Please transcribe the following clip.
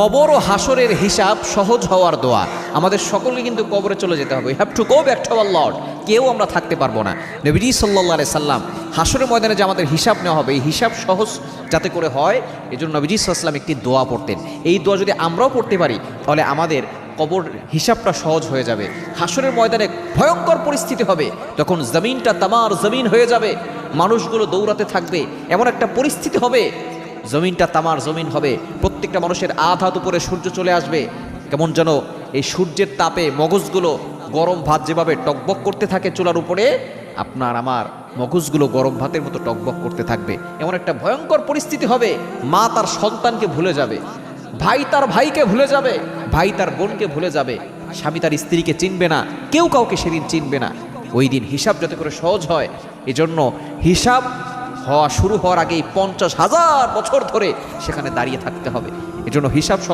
কবর ও হাসরের হিসাব সহজ হওয়ার দোয়া। আমাদের সকলকে কিন্তু কবরে চলে যেতে হবে। We have to go back to our Lord. কেউ আমরা থাকতে পারবো না। নবীজি সাল্লাল্লাহু আলাইহি সাল্লাম হাসরের ময়দানে যে আমাদের হিসাব নেওয়া হবে, এই হিসাব সহজ যাতে করে হয়, এই জন্য নবীজি সাল্লাল্লাহু আলাইহি সাল্লাম একটি দোয়া পড়তেন। এই দোয়া যদি আমরাও পড়তে পারি তাহলে আমাদের কবর হিসাবটা সহজ হয়ে যাবে। হাসরের ময়দানে ভয়ঙ্কর পরিস্থিতি হবে, তখন জমিনটা তামার জমিন হয়ে যাবে, মানুষগুলো দৌড়াতে থাকবে, এমন একটা পরিস্থিতি হবে জমিনটা তামার জমিন হবে। প্রত্যেকটা মানুষের আধ উপরে সূর্য চলে আসবে, কেমন যেন এই সূর্যের তাপে মগজগুলো গরম ভাত যেভাবে টকবক করতে থাকে চুলার উপরে, আপনার আমার মগজগুলো গরম ভাতের মতো টকবক করতে থাকবে। এমন একটা ভয়ঙ্কর পরিস্থিতি হবে, মা তার সন্তানকে ভুলে যাবে, ভাই তার ভাইকে ভুলে যাবে, ভাই তার বোনকে ভুলে যাবে, স্বামী তার স্ত্রীকে চিনবে না, কেউ কাউকে সেদিন চিনবে না। ওই দিন হিসাব যাতে করে সহজ হয়, এজন্য হিসাব শুরু হওয়ার আগেই 50,000 বছর ধরে সেখানে দাঁড়িয়ে থাকতে হবে। এজন্য হিসাব